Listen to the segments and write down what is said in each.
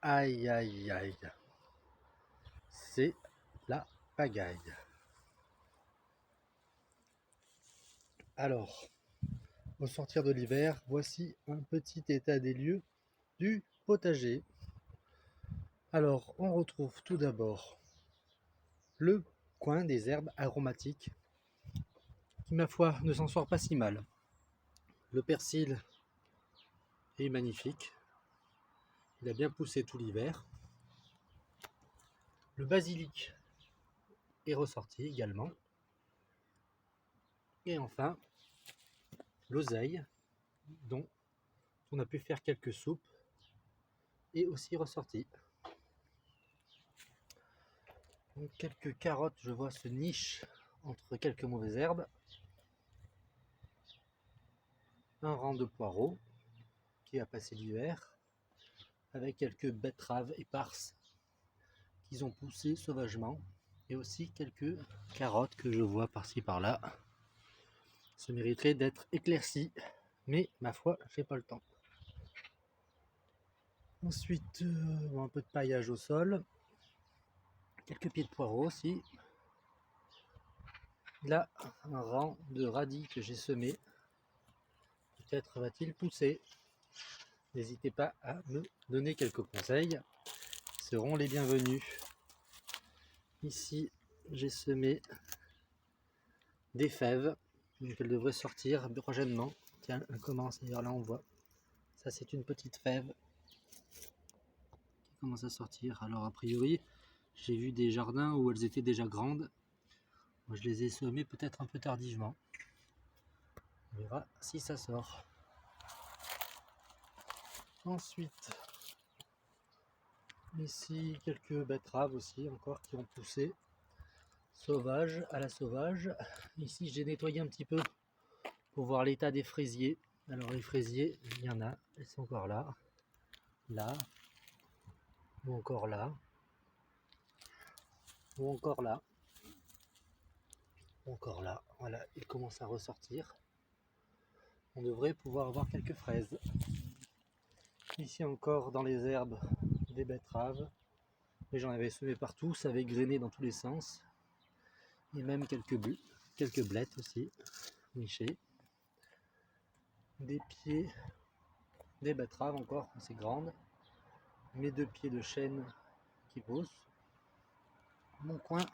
Aïe aïe aïe, c'est la pagaille. Alors, au sortir de l'hiver, voici un petit état des lieux du potager. Alors, on retrouve tout d'abord le coin des herbes aromatiques qui, ma foi, ne s'en sort pas si mal. Le persil est magnifique, il a bien poussé tout l'hiver. Le basilic est ressorti également. Et enfin, l'oseille, dont on a pu faire quelques soupes, est aussi ressorti. Donc quelques carottes, je vois, se nichent entre quelques mauvaises herbes. Un rang de poireaux qui a passé l'hiver, avec quelques betteraves éparses qui ont poussé sauvagement, et aussi quelques carottes que je vois par-ci par-là. Ça mériterait d'être éclairci, mais ma foi, j'ai pas le temps. Ensuite, un peu de paillage au sol, quelques pieds de poireaux aussi. Là, un rang de radis que j'ai semé. Peut-être va-t-il pousser. N'hésitez pas à me donner quelques conseils, ils seront les bienvenus. Ici, j'ai semé des fèves, donc elles devraient sortir prochainement. Tiens, elles commencent, d'ailleurs là on voit. Ça c'est une petite fève qui commence à sortir. Alors a priori, j'ai vu des jardins où elles étaient déjà grandes. Moi je les ai semées peut-être un peu tardivement. On verra si ça sort. Ensuite, ici quelques betteraves aussi encore qui ont poussé. Sauvage à la sauvage. Ici j'ai nettoyé un petit peu pour voir l'état des fraisiers. Alors les fraisiers, il y en a, ils sont encore là, là, ou encore là, ou encore là, ou encore là. Voilà, ils commencent à ressortir. On devrait pouvoir avoir quelques fraises. Ici encore dans les herbes, des betteraves. Mais j'en avais semé partout, ça avait grainé dans tous les sens. Et même quelques blettes aussi, nichées. Des pieds, des betteraves encore assez grandes. Mes 2 pieds de chêne qui poussent. Mon coin,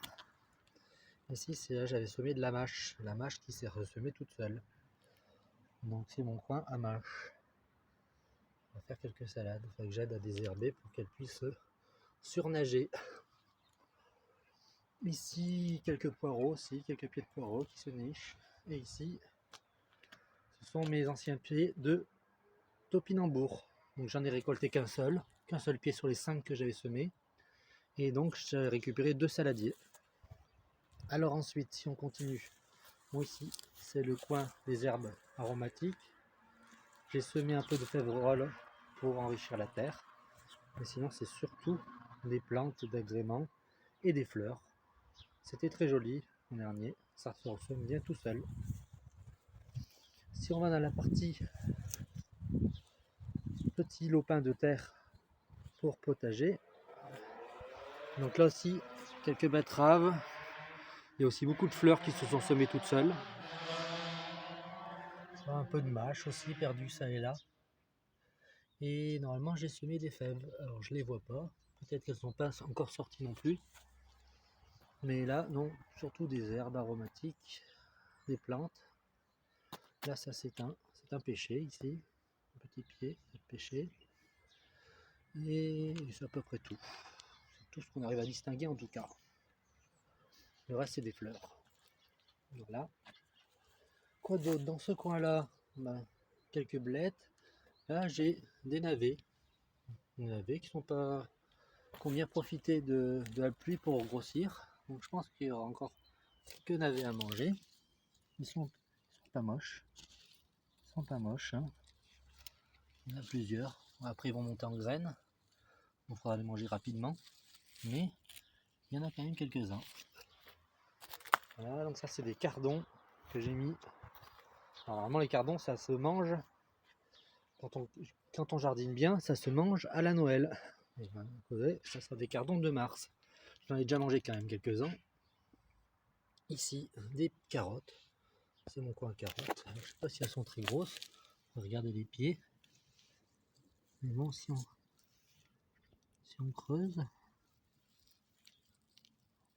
ici c'est là j'avais semé de la mâche qui s'est ressemée toute seule. Donc c'est mon coin à mâche. On va faire quelques salades, il faut que j'aide à désherber pour qu'elle puisse surnager. Ici quelques poireaux aussi, quelques pieds de poireaux qui se nichent. Et ici, ce sont mes anciens pieds de topinambour. Donc j'en ai récolté qu'un seul pied sur les 5 que j'avais semés. Et donc j'ai récupéré 2 saladiers. Alors ensuite, si on continue, bon ici c'est le coin des herbes aromatiques. J'ai semé un peu de févrole pour enrichir la terre. Mais sinon c'est surtout des plantes d'agrément et des fleurs. C'était très joli l'an dernier, ça se ressème bien tout seul. Si on va dans la partie petit lopin de terre pour potager, donc là aussi quelques betteraves, il y a aussi beaucoup de fleurs qui se sont semées toutes seules. Un peu de mâche aussi perdu ça et là. Et normalement j'ai semé des fèves, alors je les vois pas, peut-être qu'elles sont pas encore sorties non plus. Mais là non, surtout des herbes aromatiques, des plantes. Là ça c'est un pêcher ici, un petit pied de pêcher. Et c'est à peu près tout. C'est tout ce qu'on arrive à distinguer en tout cas. Le reste c'est des fleurs. Voilà. Quoi d'autre dans ce coin là? Quelques blettes. Là j'ai des navets. Des navets qui sont pas. Qui ont bien profité de la pluie pour grossir. Donc je pense qu'il y aura encore quelques navets à manger. Ils sont pas moches. Ils sont pas moches. Hein. Il y en a plusieurs. Après ils vont monter en graines. Il faudra les manger rapidement. Mais il y en a quand même quelques-uns. Voilà, donc ça c'est des cardons que j'ai mis. Alors, normalement les cardons ça se mange, quand on jardine bien, ça se mange à la Noël. Et ça sera des cardons de mars. J'en ai déjà mangé quand même quelques-uns. Ici, des carottes. C'est mon coin carottes. Je ne sais pas si elles sont très grosses. Regardez les pieds. Mais bon, si on creuse,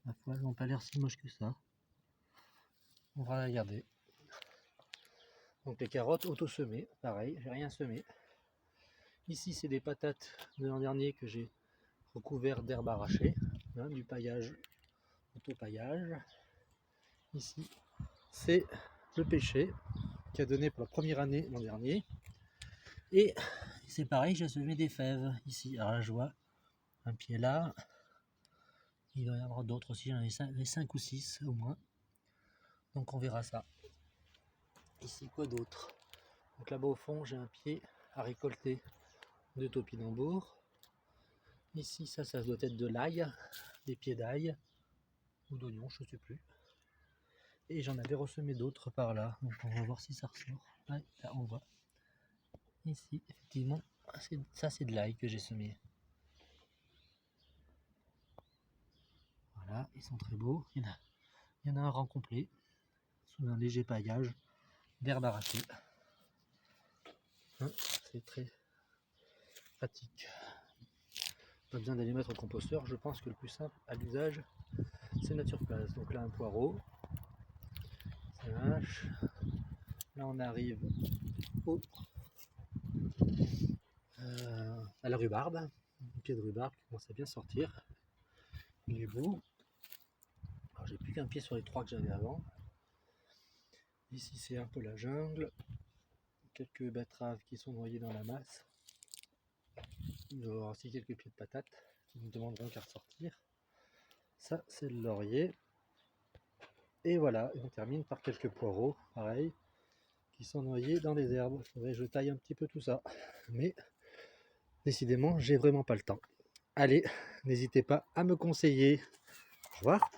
la foi, elles n'ont pas l'air si moches que ça. On va regarder. Donc les carottes auto-semées, pareil, j'ai rien semé. Ici, c'est des patates de l'an dernier que j'ai recouvert d'herbe arrachée, hein, du paillage, auto-paillage. Ici, c'est le pêcher qui a donné pour la première année l'an dernier. Et c'est pareil, j'ai semé des fèves ici. Alors là, je vois un pied là. Il doit y en avoir d'autres aussi, j'en ai 5 ou 6 au moins. Donc on verra ça. Ici, quoi d'autre? Donc là-bas au fond, j'ai un pied à récolter de topinambour. Ici, ça doit être de l'ail, des pieds d'ail ou d'oignon, je ne sais plus. Et j'en avais ressemé d'autres par là, donc on va voir si ça ressort. Ouais, là on voit. Ici, effectivement, ça c'est de l'ail que j'ai semé. Voilà, ils sont très beaux. Il y en a un rang complet, sous un léger paillage d'herbe arrachée. Hein, c'est très pratique. Pas besoin d'aller mettre au composteur. Je pense que le plus simple à l'usage, c'est Naturplace. Donc là, un poireau. Ça marche. Là, on arrive à la rhubarbe. Un pied de rhubarbe qui commence à bien sortir. Il est beau. Alors, j'ai plus qu'un pied sur les 3 que j'avais avant. Ici, c'est un peu la jungle. Quelques betteraves qui sont noyées dans la masse. Il doit y avoir aussi quelques pieds de patates qui ne demanderont qu'à ressortir. Ça, c'est le laurier. Et voilà, et on termine par quelques poireaux, pareil, qui sont noyés dans les herbes. Il faudrait que je taille un petit peu tout ça. Mais décidément, j'ai vraiment pas le temps. Allez, n'hésitez pas à me conseiller. Au revoir.